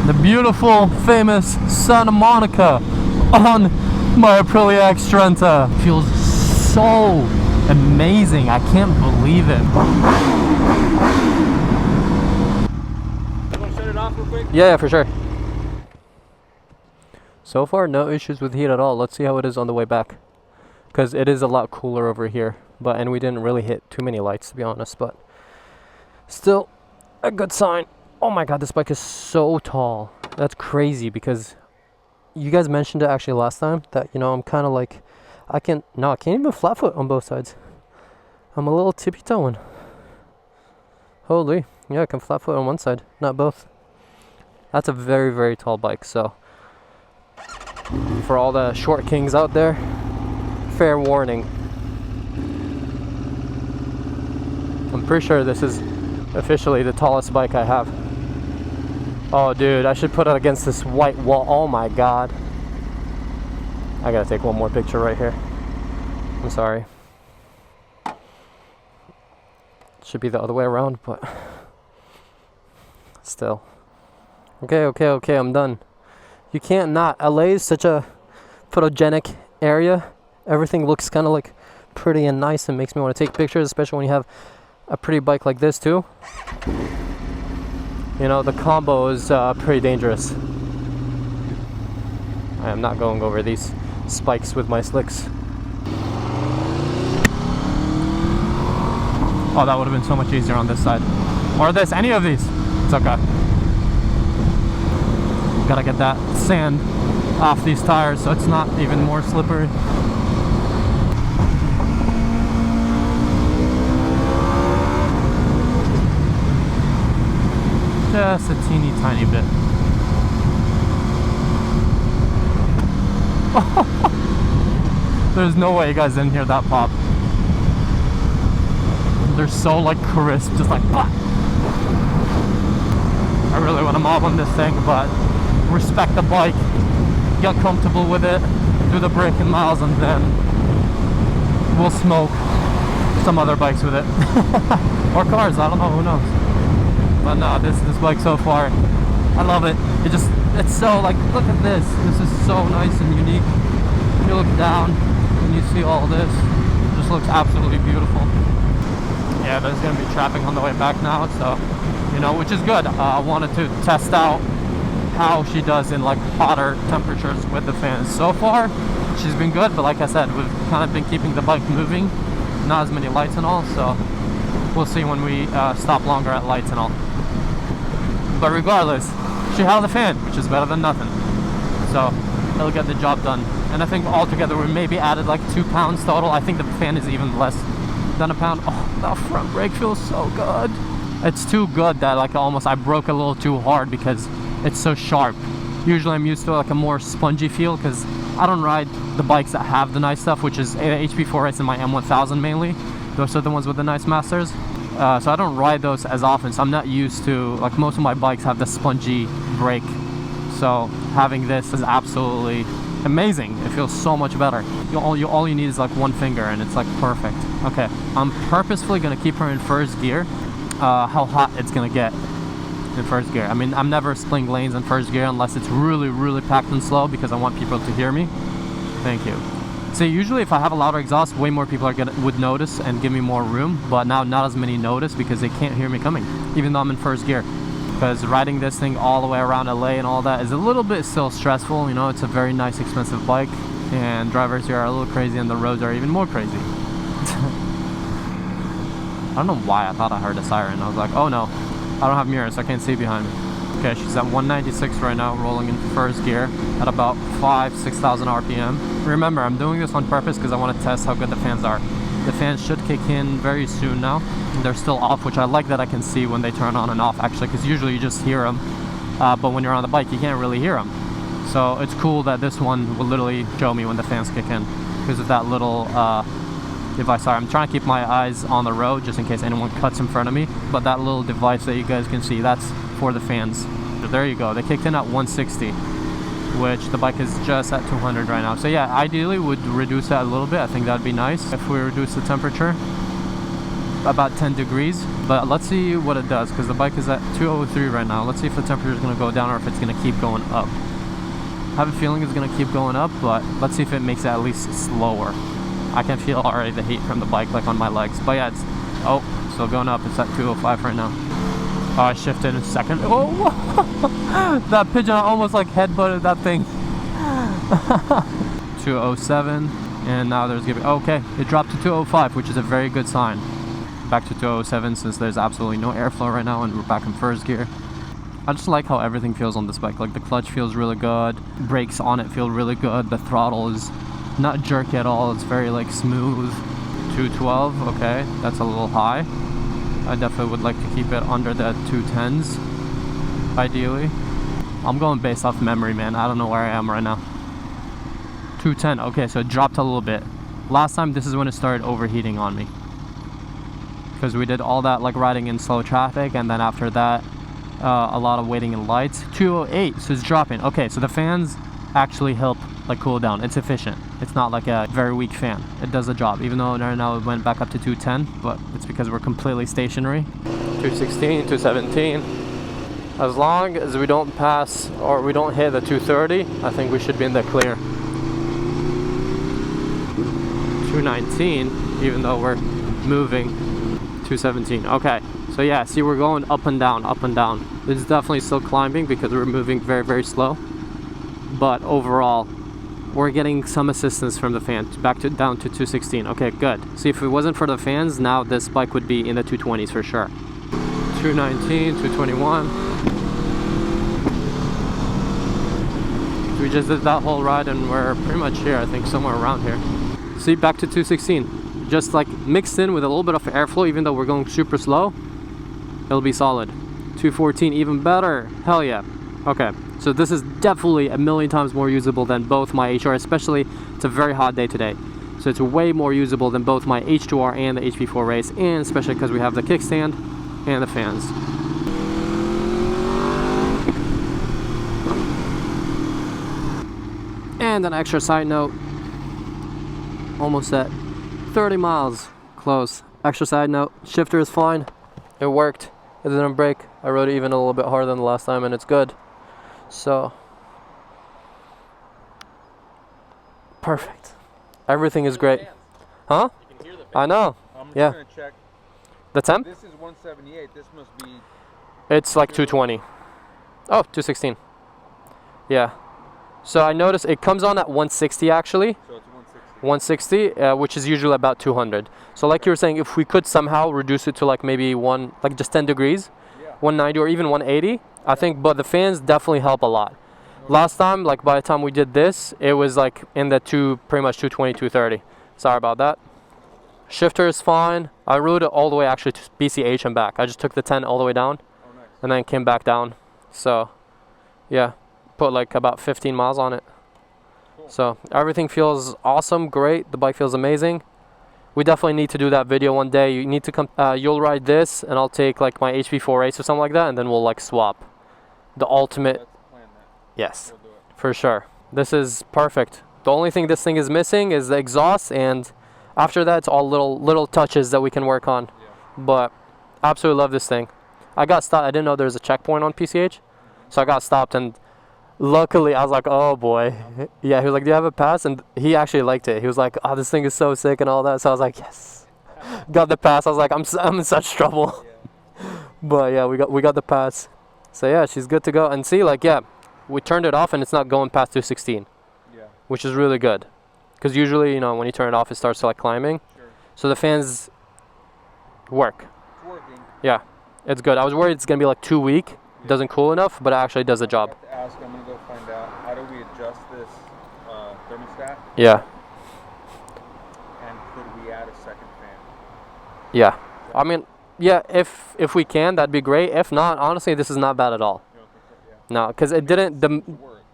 The beautiful, famous Santa Monica on my Aprilia Xtrenta. Feels so amazing. I can't believe it. You want to shut it off real quick? Yeah, for sure. So far, no issues with heat at all. Let's see how it is on the way back, because it is a lot cooler over here. And we didn't really hit too many lights, to be honest, but still a good sign. Oh my god, this bike is so tall. That's crazy, because you guys mentioned it actually last time that, you know, I'm kind of like, I can't even flat foot on both sides. I'm a little tippy toeing. Holy, yeah, I can flat foot on one side, not both. That's a very, very tall bike, so for all the short kings out there, fair warning. I'm pretty sure this is officially the tallest bike I have. Oh dude, I should put it against this white wall. Oh my god. I gotta take one more picture right here. I'm sorry. Should be the other way around, but still. Okay, I'm done. You can't not. LA is such a photogenic area. Everything looks kind of like pretty and nice and makes me want to take pictures, especially when you have a pretty bike like this too. You know, the combo is pretty dangerous. I am not going over these spikes with my slicks. Oh, that would have been so much easier on this side. Or this, any of these. It's okay. Gotta get that sand off these tires so it's not even more slippery. Just a teeny tiny bit. There's no way you guys didn't hear that pop. They're so like crisp, just like pop. I really want to mob on this thing, but respect the bike, get comfortable with it, do the braking miles, and then we'll smoke some other bikes with it. Or cars, I don't know, who knows. But no, this bike so far, I love it. It's so like, look at this. This is so nice and unique. You look down and you see all this. It just looks absolutely beautiful. Yeah, there's gonna be traffic on the way back now, so, you know, which is good. I wanted to test out how she does in like hotter temperatures with the fans. So far, she's been good, but like I said, we've kind of been keeping the bike moving, not as many lights and all, so we'll see when we stop longer at lights and all. But regardless, she held a fan, which is better than nothing. So it'll get the job done. And I think altogether we maybe added like 2 pounds total. I think the fan is even less than a pound. Oh, that front brake feels so good. It's too good that like almost I broke a little too hard because it's so sharp. Usually I'm used to like a more spongy feel because I don't ride the bikes that have the nice stuff, which is HP4S and my M1000 mainly. Those are the ones with the nice masters. So I don't ride those as often, so I'm not used to, like most of my bikes have the spongy brake. So having this is absolutely amazing. It feels so much better. All you need is like one finger and it's like perfect. Okay, I'm purposefully gonna keep her in first gear. How hot it's gonna get in first gear. I mean, I'm never splitting lanes in first gear unless it's really, really packed and slow because I want people to hear me. Thank you. So usually if I have a louder exhaust, way more people would notice and give me more room, but now not as many notice because they can't hear me coming, even though I'm in first gear. Because riding this thing all the way around LA and all that is a little bit still stressful. You know, it's a very nice, expensive bike, and drivers here are a little crazy and the roads are even more crazy. I don't know why I thought I heard a siren. I was like, oh no, I don't have mirrors, so I can't see behind me. Okay, she's at 196 right now, rolling in first gear at about 6,000 RPM. Remember, I'm doing this on purpose because I want to test how good the fans are. The fans should kick in very soon now. They're still off, which I like that I can see when they turn on and off actually, because usually you just hear them. But when you're on the bike, you can't really hear them. So it's cool that this one will literally show me when the fans kick in because of that little device. Sorry, I'm trying to keep my eyes on the road just in case anyone cuts in front of me. But that little device that you guys can see, that's for the fans. So there you go. They kicked in at 160, which the bike is just at 200 right now. So yeah, ideally would reduce that a little bit. I think that'd be nice if we reduce the temperature. about 10 degrees, but let's see what it does, because the bike is at 203 right now. Let's see if the temperature is going to go down or if it's going to keep going up. I have a feeling it's going to keep going up, but let's see if it makes it at least slower. I can feel already the heat from the bike, like on my legs. But yeah, it's, oh, still going up. It's at 205 right now. Oh, I shifted in a second. Oh, that pigeon almost like headbutted that thing. 207, and now there's giving. Okay, it dropped to 205, which is a very good sign. Back to 207 since there's absolutely no airflow right now, and we're back in first gear. I just like how everything feels on this bike. Like the clutch feels really good, brakes on it feel really good, the throttle is not jerky at all, it's very like smooth. 212, okay, that's a little high. I definitely would like to keep it under the 210s, ideally. I'm going based off memory, man. I don't know where I am right now. 210, okay, so it dropped a little bit. Last time, this is when it started overheating on me. Because we did all that like riding in slow traffic, and then after that, a lot of waiting in lights. 208, so it's dropping. Okay, so the fans actually help like cool down. It's efficient. It's not like a very weak fan. It does the job, even though right now it went back up to 210, but it's because we're completely stationary. 216, 217. As long as we don't pass or we don't hit the 230, I think we should be in the clear. 219, even though we're moving. 217, okay. So yeah, see, we're going up and down, up and down. It's definitely still climbing because we're moving very, very slow. But overall, we're getting some assistance from the fan. Back to down to 216. Okay, good. See, if it wasn't for the fans, now this bike would be in the 220s for sure. 219, 221. We just did that whole ride and we're pretty much here, I think somewhere around here. See, back to 216. Just like mixed in with a little bit of airflow, even though we're going super slow, it'll be solid. 214, even better. Hell yeah. Okay, so this is definitely a million times more usable than both my HR, especially it's a very hot day today. So it's way more usable than both my H2R and the HP4 race, and especially because we have the kickstand and the fans. And an extra side note, almost at 30 miles, close. Extra side note, shifter is fine. It worked. It didn't break. I rode it even a little bit harder than the last time and it's good. So, perfect. Everything is great. Huh? You can hear the I know. I'm just yeah. gonna check. The temp? This is 178. This must be. It's like 220. Oh, 216. Yeah. So I noticed it comes on at 160 actually. So it's 160. 160, which is usually about 200. So like you were saying, if we could somehow reduce it to like maybe like just 10 degrees, 190 or even 180, I think, but the fans definitely help a lot. Last time, like by the time we did this, it was like in the pretty much 220, 230. Sorry about that. Shifter is fine. I rode it all the way actually to BCH and back. I just took the 10 all the way down and then came back down. So yeah, put like about 15 miles on it. So everything feels awesome, great. The bike feels amazing. We definitely need to do that video one day. You need to come, you'll ride this and I'll take like my HP4 race or something like that, and then we'll like swap. The ultimate. Let's plan that. Yes, We'll do it. for sure. This is perfect. The only thing this thing is missing is the exhaust, and after that it's all little touches that we can work on. Yeah. But absolutely love this thing. I got stopped. I didn't know there was a checkpoint on PCH, so I got stopped, and luckily I was like, oh boy. Yeah, he was like, do you have a pass? And he actually liked it. He was like, oh, this thing is so sick and all that. So I was like, yes. Got the pass. I was like, I'm in such trouble. Yeah. But yeah, we got the pass. So yeah, she's good to go. And see, like, yeah, we turned it off and it's not going past 216, which is really good. Because usually, you know, when you turn it off, it starts to like climbing. Sure. So the fans work. It's working. Yeah, it's good. I was worried it's going to be like too weak. It doesn't cool enough, but it actually does the job. I have to ask, I'm going to go find out, how do we adjust this thermostat? Yeah. And could we add a second fan? Yeah. I mean, yeah, if we can, that'd be great. If not, honestly, this is not bad at all. You don't think so? Yeah. No, because it didn't,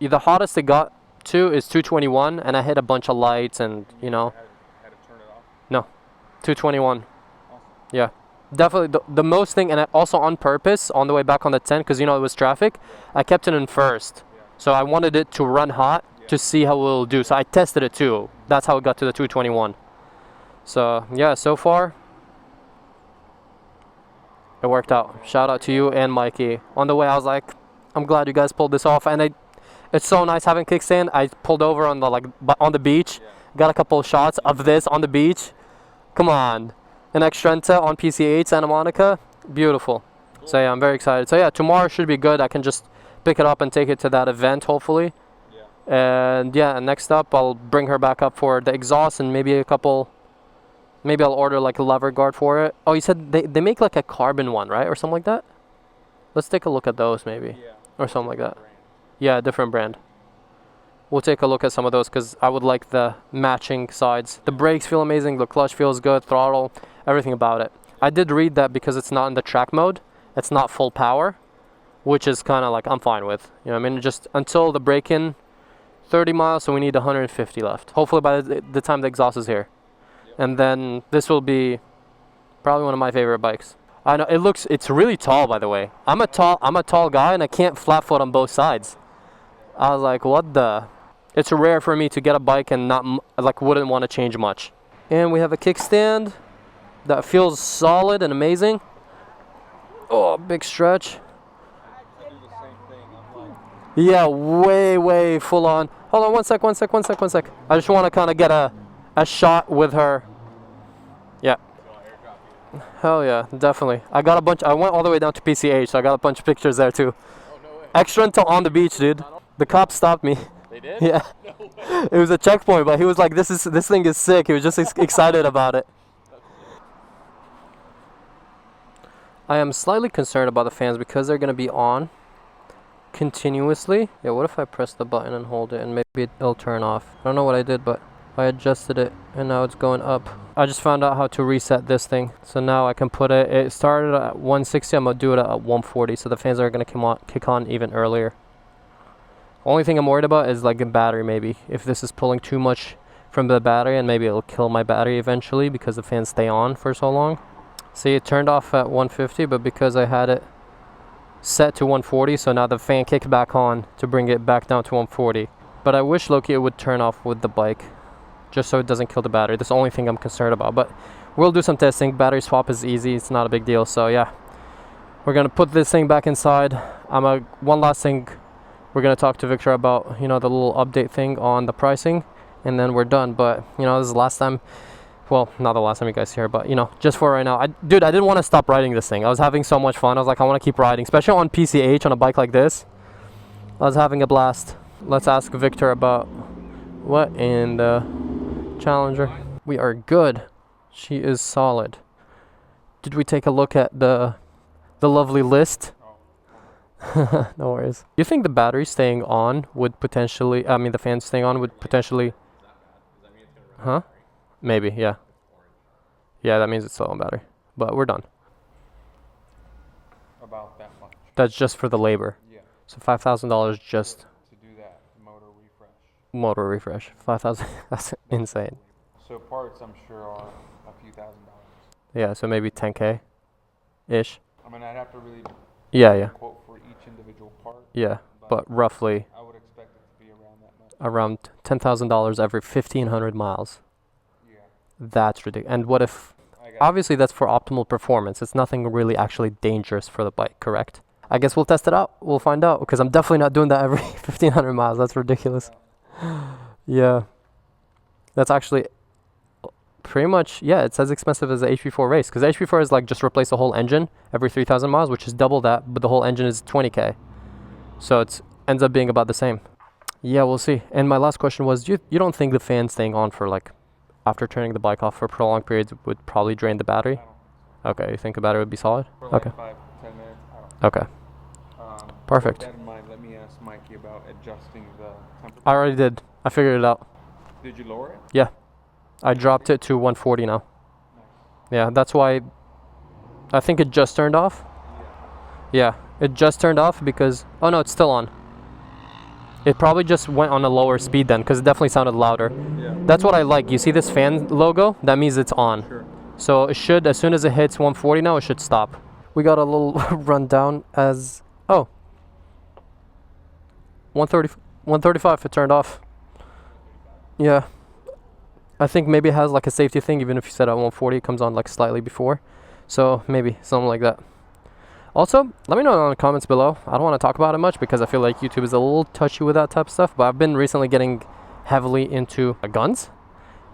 the hottest it got to is 221, and I hit a bunch of lights and, you know. Had to turn it off? No, 221. Awesome. Yeah. Definitely the most thing, and also on purpose, on the way back on the 10, because, you know, it was traffic, I kept it in first. Yeah. So I wanted it to run hot to see how it will do. So I tested it too. That's how it got to the 221. So, yeah, so far, It worked out. Shout out to you and Mikey. On the way, I was like, I'm glad you guys pulled this off, and it's so nice having kickstand. I pulled over on the on the beach, got a couple of shots of this on the beach. Come on, an Xtrenta on PCH Santa Monica, beautiful. Cool. So yeah, I'm very excited. So yeah, tomorrow should be good. I can just pick it up and take it to that event, hopefully. Yeah. And yeah, next up, I'll bring her back up for the exhaust and maybe a couple. Maybe I'll order like a lever guard for it. Oh, you said they make like a carbon one, right? Or something like that? Let's take a look at those maybe. Yeah. Or something like that. Brand. Yeah, different brand. We'll take a look at some of those because I would like the matching sides. The brakes feel amazing. The clutch feels good. Throttle, everything about it. I did read that because it's not in the track mode. It's not full power, which is kind of like I'm fine with. You know what I mean? Just until the break-in, 30 miles, so we need 150 left. Hopefully by the time the exhaust is here. And then this will be probably one of my favorite bikes. I know it's really tall, by the way. I'm a tall guy and I can't flat foot on both sides. I was like, what the? It's rare for me to get a bike and wouldn't want to change much. And we have a kickstand that feels solid and amazing. Oh, big stretch. Yeah, way full on. Hold on, one sec. I just want to kind of get a shot with her. Yeah. Hell yeah, definitely. I went all the way down to PCH, so I got a bunch of pictures there too. Oh, no way. Xtrenta on the beach, dude. The cops stopped me. They did? Yeah. No, it was a checkpoint, but he was like, this thing is sick. He was just excited about it. I am slightly concerned about the fans because they're going to be on continuously. Yeah, what if I press the button and hold it and maybe it'll turn off? I don't know what I did, but I adjusted it and now it's going up. I just found out how to reset this thing. So now I can put it started at 160, I'm going to do it at 140. So the fans are going to kick on even earlier. Only thing I'm worried about is like the battery maybe. If this is pulling too much from the battery and maybe it'll kill my battery eventually because the fans stay on for so long. See, it turned off at 150, but because I had it set to 140, so now the fan kicked back on to bring it back down to 140. But I wish Loki it would turn off with the bike, just so it doesn't kill the battery. That's the only thing I'm concerned about. But we'll do some testing. Battery swap is easy. It's not a big deal. So yeah, we're gonna put this thing back inside. One last thing, we're gonna talk to Victor about, the little update thing on the pricing, and then we're done. But this is the last time. Well, not the last time you guys hear, but just for right now. I didn't want to stop riding this thing. I was having so much fun. I was like, I want to keep riding, especially on PCH on a bike like this. I was having a blast. Let's ask Victor about what in the Challenger. We are good. She is solid. Did we take a look at the lovely list? No worries. Do you think the battery staying on would potentially, the fan staying on would potentially, huh? Maybe, yeah. Yeah, that means it's still on battery. But we're done. About that much. That's just for the labor. Yeah. So $5,000 just to do that motor refresh. 5,000. That's insane. So parts, I'm sure, are a few $1,000s. Yeah, so maybe 10K ish. I'd have to really quote for each individual part. Yeah, but roughly I would expect it to be around that much. Around $10,000 every 1,500 miles. That's ridiculous. And what if, obviously that's for optimal performance. It's nothing really actually dangerous for the bike, correct? I guess we'll test it out. We'll find out, because I'm definitely not doing that every 1,500 miles. That's ridiculous. Yeah. That's actually pretty much, it's as expensive as the HP4 race, because the HP4 is like just replace the whole engine every 3,000 miles, which is double that, but the whole engine is 20K. So it ends up being about the same. Yeah, we'll see. And my last question was, you don't think the fan staying on for after turning the bike off for prolonged periods would probably drain the battery? Okay, you think the battery would be solid? For okay. 5-10 minutes. Okay. Perfect. With that in mind, let me ask Mikey about adjusting the temperature. I already did. I figured it out. Did you lower it? Yeah. I dropped it to 140 now. Nice. Yeah, that's why I think it just turned off. Yeah, it just turned off because, oh no, it's still on. It probably just went on a lower speed then, because it definitely sounded louder. Yeah. That's what I like. You see this fan logo? That means it's on. Sure. So it should, as soon as it hits 140 now, it should stop. We got a little rundown as, 135 it turned off. Yeah. I think maybe it has like a safety thing, even if you set it at 140, it comes on like slightly before. So maybe something like that. Also, let me know in the comments below. I don't want to talk about it much because I feel like YouTube is a little touchy with that type of stuff, but I've been recently getting heavily into guns.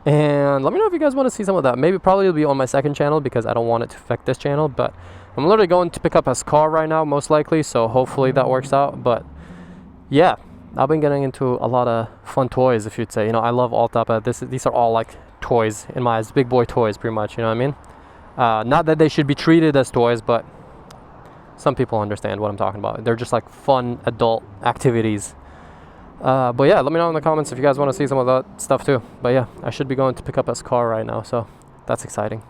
And let me know if you guys want to see some of that. Maybe probably it'll be on my second channel because I don't want it to affect this channel, but I'm literally going to pick up a car right now, most likely, so hopefully that works out. But yeah, I've been getting into a lot of fun toys, if you'd say. You know, I love Alta. These are all like toys in my eyes, big boy toys, pretty much. You know what I mean? Not that they should be treated as toys, but some people understand what I'm talking about. They're just like fun adult activities. But yeah, let me know in the comments if you guys want to see some of that stuff too. But yeah, I should be going to pick up a car right now, so that's exciting.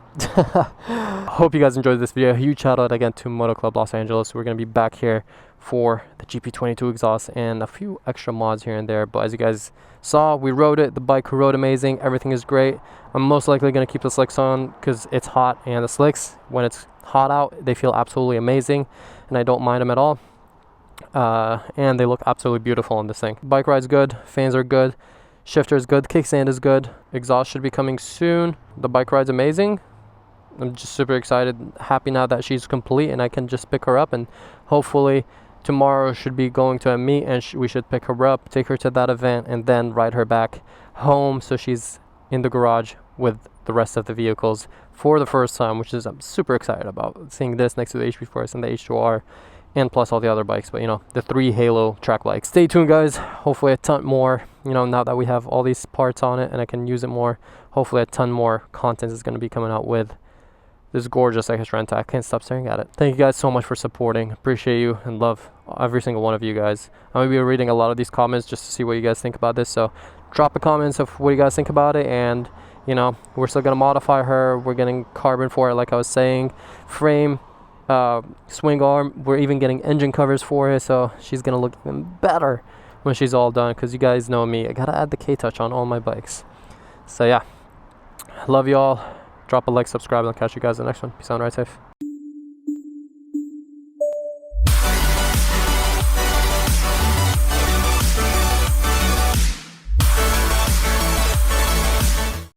Hope you guys enjoyed this video. Huge shout out again to Moto Club Los Angeles. We're going to be back here for the GP22 exhaust and a few extra mods here and there. But as you guys saw, we rode it. The bike rode amazing. Everything is great. I'm most likely going to keep the slicks on because it's hot, and the slicks, when it's hot out, they feel absolutely amazing, and I don't mind them at all. And they look absolutely beautiful on this thing. Bike ride's good, fans are good, shifter is good, kickstand is good, exhaust should be coming soon. The bike ride's amazing. I'm just super excited, happy now that she's complete and I can just pick her up, and hopefully tomorrow should be going to a meet and we should pick her up, take her to that event, and then ride her back home so she's in the garage with the rest of the vehicles for the first time, which is I'm super excited about, seeing this next to the HP Force and the H2R, and plus all the other bikes, but you know, the 3 Halo track bikes. Stay tuned, guys. Hopefully a ton more, you know, now that we have all these parts on it and I can use it more, hopefully a ton more content is going to be coming out with this gorgeous Xtrenta. I can't stop staring at it. Thank you guys so much for supporting. Appreciate you and love every single one of you guys. I'm going to be reading a lot of these comments just to see what you guys think about this, so drop the comments of what you guys think about it. And you know, we're still going to modify her. We're getting carbon for it, like I was saying, frame, swing arm. We're even getting engine covers for it, so she's gonna look even better when she's all done, because you guys know me, I gotta add the K-touch on all my bikes. So yeah, love you all. Drop a like, subscribe, and I'll catch you guys in the next one. Peace out and ride safe.